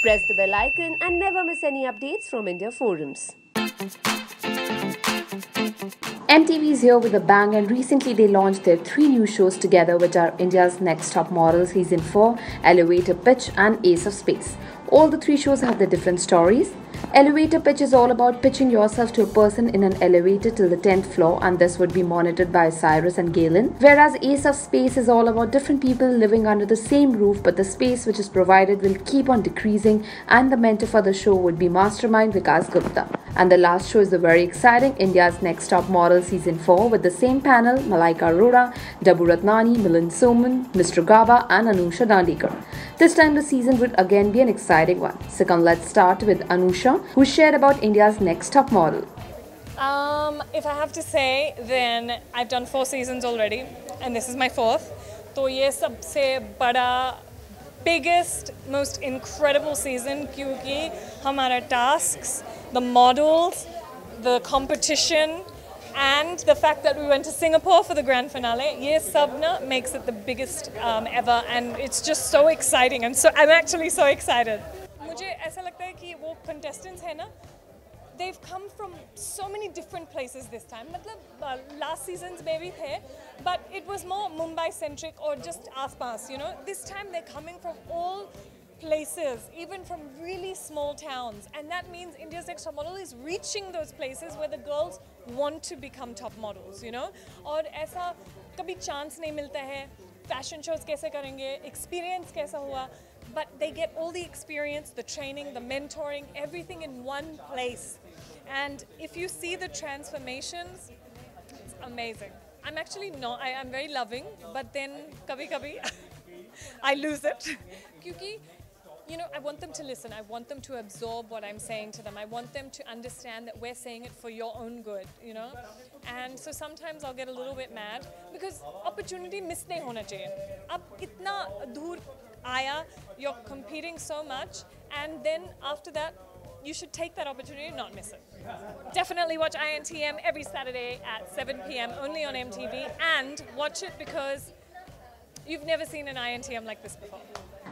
Press the bell icon and never miss any updates from India Forums. MTV is here with a bang, and recently they launched their 3 new shows together, which are India's Next Top Model Season 4, Elevator Pitch and Ace of Space. All the 3 shows have their different stories. Elevator Pitch is all about pitching yourself to a person in an elevator till the 10th floor, and this would be monitored by Cyrus and Galen. Whereas Ace of Space is all about different people living under the same roof, but the space which is provided will keep on decreasing, and the mentor for the show would be Mastermind Vikas Gupta. And the last show is the very exciting India's Next Top Model Season 4 with the same panel, Malaika Arora, Dabu Ratnani, Milind Soman, Mr. Gaba and Anusha Dandekar. This time the season would again be an exciting one. So come, let's start with Anusha, who shared about India's Next Top Model. If I have to say, then I've done 4 seasons already and this is my 4th. तो ये सबसे बड़ा biggest, most incredible season क्योंकि हमारा tasks, the models, the competition and the fact that we went to Singapore for the grand finale, ये सब ना makes it the biggest ever, and it's just so exciting. I'm actually so excited. मुझे ऐसा लगता है कि वो contestants है ना, they've come from so many different places this time. मतलब last seasons में भी थे, but it was more Mumbai centric or just आसपास, you know. This time they're coming from all places, even from really small towns, and that means India's Next Top Model is reaching those places where the girls want to become top models, you know. और ऐसा कभी chance नहीं मिलता है. Fashion shows कैसे करेंगे, experience कैसा हुआ, but they get all the experience, the training, the mentoring, everything in one place. And if you see the transformations, it's amazing. I'm actually not, I'm very loving, but then kabhi I lose it. Kyunki, you know, I want them to listen. I want them to absorb what I'm saying to them. I want them to understand that we're saying it for your own good, you know. And so sometimes I'll get a little bit mad because opportunity miss nahi hona chahiye. Ab itna dur aaya, you're competing so much, and then after that, you should take that opportunity and not miss it. Definitely watch INTM every Saturday at 7 p.m. only on MTV, and watch it because you've never seen an INTM like this before.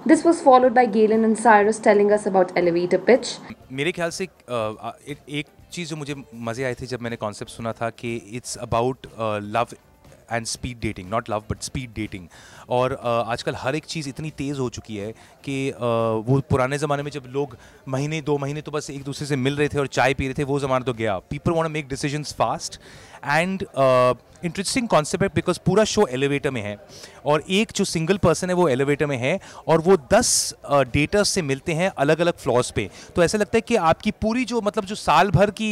This was followed by Galen and Cyrus telling us about Elevator Pitch. मेरे ख्याल से एक चीज़ जो मुझे मज़े आई थी जब मैंने कॉन्सेप्ट सुना था कि it's about love and speed dating, not love but speed dating. और आजकल हर एक चीज़ इतनी तेज़ हो चुकी है कि वो पुराने ज़माने में जब लोग महीने 2 महीने तो बस एक दूसरे से मिल रहे थे और चाय पी रहे थे, वो ज़माना तो गया. People want to make decisions fast and interesting concept है बिकॉज पूरा शो एलिवेटर में है और एक जो सिंगल पर्सन है वो एलिवेटर में है और वो 10 डेटर्स से मिलते हैं अलग अलग फ्लोर्स पे. तो ऐसा लगता है कि आपकी पूरी जो मतलब जो साल भर की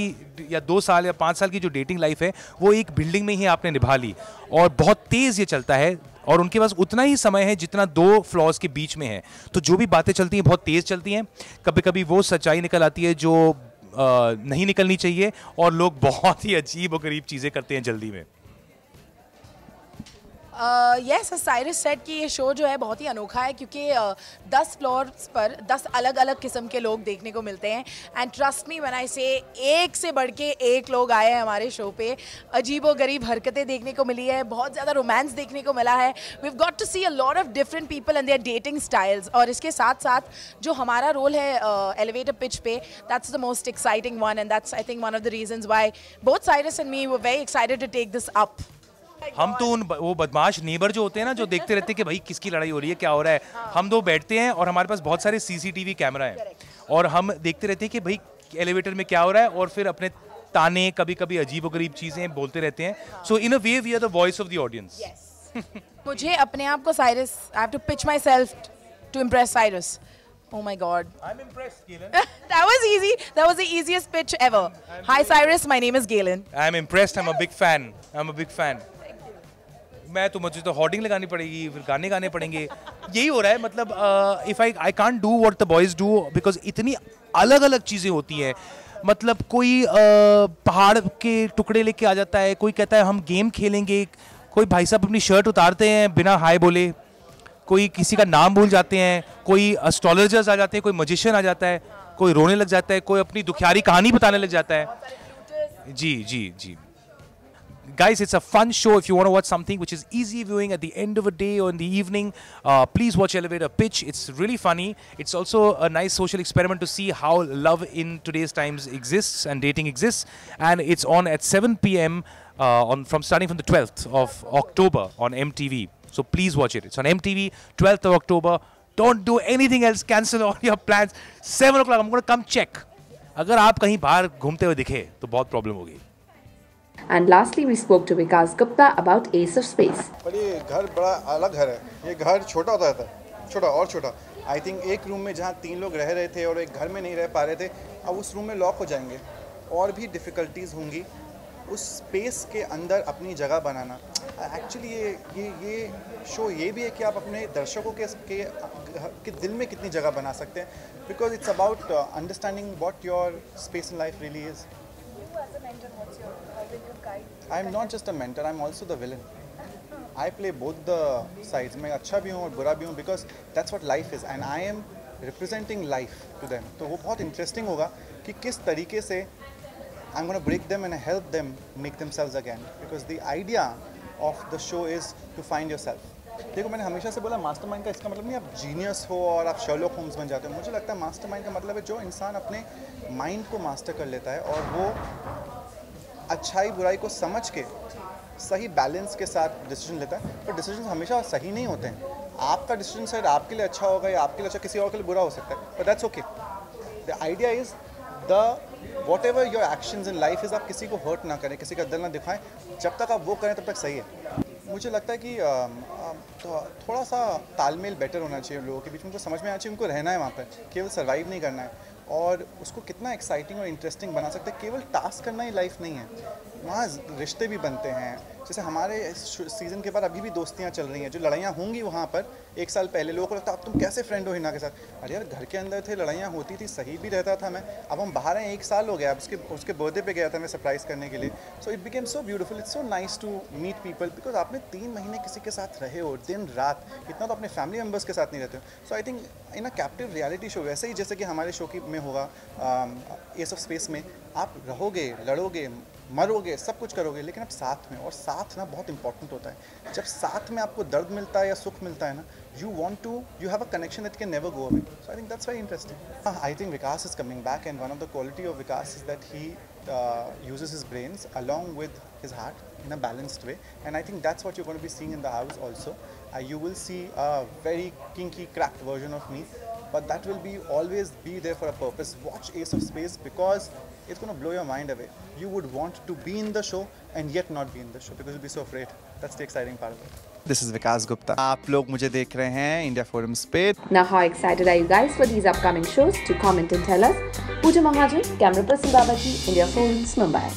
या 2 साल या 5 साल की जो डेटिंग लाइफ है वो एक बिल्डिंग में ही आपने निभा ली. और बहुत तेज़ ये चलता है और उनके पास उतना ही समय है जितना 2 फ्लोर्स के बीच में है. तो जो भी बातें चलती हैं बहुत तेज़ चलती हैं. कभी कभी वो सच्चाई निकल आती है जो नहीं निकलनी चाहिए और लोग बहुत ही अजीब और गरीब चीज़ें करते हैं जल्दी में. यस, साइरस सेट कि ये शो जो है बहुत ही अनोखा है क्योंकि 10 फ्लोर्स पर 10 अलग अलग किस्म के लोग देखने को मिलते हैं. And trust me when I से एक से बढ़ के एक लोग आए हैं हमारे शो पे. अजीब और गरीब हरकतें देखने को मिली है, बहुत ज़्यादा रोमांस देखने को मिला है. We have got to see a lot of different people and their dating styles. और इसके साथ साथ जो हमारा रोल है एलिवेटर पिच पे, that's the most exciting one and that's I think one of the reasons why both Cyrus and me were very excited to take this up. हम तो वो बदमाश नेबर जो होते हैं ना जो देखते रहते हैं कि भाई किसकी लड़ाई हो रही है, क्या हो रहा है. हम 2 बैठते हैं और हमारे पास बहुत सारे सीसीटीवी कैमरा हैं और हम देखते रहते हैं कि भाई एलिवेटर में क्या हो रहा है और फिर अपने ताने कभी कभी अजीब और गरीब चीज़ें बोलते रहते हैं. So in a way we are the voice of the audience. मुझे अपने आप को Cyrus, I have to pitch myself to impress Cyrus. Oh my God. I'm impressed, Galen. That was easy. That was the easiest pitch ever. Hi Cyrus, my name is Galen. I'm impressed. I'm a big fan. I'm a big fan. मैं तो मुझे तो hoarding लगानी पड़ेगी, फिर गाने गाने पड़ेंगे. यही हो रहा है. मतलब if I can't do what the boys do because इतनी अलग अलग चीज़ें होती हैं. मतलब कोई पहाड़ के टुकड़े लेके आ जाता है, कोई कहता है हम गेम खेलेंगे, कोई भाई साहब अपनी शर्ट उतारते हैं बिना हाय बोले, कोई किसी का नाम भूल जाते हैं, कोई एस्ट्रोलॉजर्स आ जाते हैं, कोई मजिशियन आ जाता है, कोई रोने लग जाता है, कोई अपनी दुखियारी कहानी बताने लग जाता है. जी जी जी. Guys, it's a fun show. If you want to watch something which is easy viewing at the end of a day or in the evening, please watch Elevator Pitch. It's really funny. It's also a nice social experiment to see how love in today's times exists and dating exists. And it's on at 7 p.m. Starting from the 12th of October on MTV. So please watch it. It's on MTV, 12th of October. Don't do anything else. Cancel all your plans. 7 o'clock, I'm going to come check. अगर आप कहीं बाहर घूमते हुए दिखे तो बहुत problem होगी. And lastly, we spoke to Vikas Gupta about Ace of Space. पर ये घर बड़ा अलग घर है. ये घर छोटा होता था, छोटा और छोटा. आई थिंक एक रूम में जहाँ 3 लोग रह रहे थे और एक घर में नहीं रह पा रहे थे, अब उस रूम में लॉक हो जाएंगे. और भी डिफ़िकल्टीज़ होंगी उस स्पेस के अंदर अपनी जगह बनाना. एक्चुअली ये शो ये भी है कि आप अपने दर्शकों के दिल में कितनी जगह बना सकते हैं. Because it's about understanding what your space in life really is. I am not just a mentor, I am also the villain. I play both the sides. मैं अच्छा भी हूँ और बुरा भी हूँ because that's what life is and I am representing life to them. तो वो बहुत interesting होगा कि किस तरीके से I'm going to break them and help them make themselves again. Because the idea of the show is to find yourself. देखो मैंने हमेशा से बोला मास्टरमाइंड का इसका मतलब नहीं आप जीनियस हो और आप शर्लॉक होम्स बन जाते हो. मुझे लगता है मास्टरमाइंड का मतलब है जो इंसान अपने माइंड को मास्टर कर लेता है और वो अच्छाई बुराई को समझ के सही बैलेंस के साथ डिसीजन लेता है. पर डिसीजन हमेशा सही नहीं होते हैं. आपका डिसीजन शायद आपके लिए अच्छा होगा या आपके लिए अच्छा किसी और के लिए बुरा हो सकता है. But that's okay. The idea is what ever your actions in life is आप किसी को हर्ट ना करें, किसी का दिल ना दिखाएं. जब तक आप वो करें तब तक सही है. मुझे लगता है कि थोड़ा सा तालमेल बेटर होना चाहिए लोगों के बीच में. उनको समझ में आना चाहिए उनको रहना है वहाँ पर, केवल सर्वाइव नहीं करना है. और उसको कितना एक्साइटिंग और इंटरेस्टिंग बना सकते हैं. केवल टास्क करना ही लाइफ नहीं है, वहाँ रिश्ते भी बनते हैं. जैसे हमारे सीज़न के बाद अभी भी दोस्तियाँ चल रही हैं. जो लड़ाइयाँ होंगी वहाँ पर 1 साल पहले लोगों को लगता है अब तुम कैसे फ्रेंड हो हिना के साथ. अरे यार घर के अंदर थे, लड़ाइयाँ होती थी, सही भी रहता था मैं. अब हम बाहर हैं, 1 साल हो गया. अब उसके बर्थडे पे गया था मैं सरप्राइज़ करने के लिए. So it became so beautiful. It's so nice to meet people because आपने 3 महीने किसी के साथ रहे हो दिन रात. इतना तो अपने फैमिली मेम्बर्स के साथ नहीं रहते हो. So I think in a captive reality show वैसे ही जैसे कि हमारे शो की में होगा एस ऑफ स्पेस में, आप रहोगे, लड़ोगे, मरोगे, सब कुछ करोगे, लेकिन आप साथ में. और साथ ना बहुत इंपॉर्टेंट होता है. जब साथ में आपको दर्द मिलता है या सुख मिलता है ना, you have a connection that can never go away. So I think that's very interesting. I think Vikas is coming back, and one of the quality of Vikas is that he uses his brains along with his heart in a balanced way, and I think that's what you're going to be seeing in the house also. You will see a very kinky, cracked version of me, but that will be always be there for a purpose. Watch Ace of Space because it's going to blow your mind away. You would want to be in the show and yet not be in the show because you'll be so afraid. That's the exciting part of it. This is Vikas Gupta. आप लोग मुझे देख रहे हैं India Forums पे. Now, how excited are you guys for these upcoming shows? To comment and tell us. Pooja Mahajan, camera person Babaji, India Forums, Mumbai.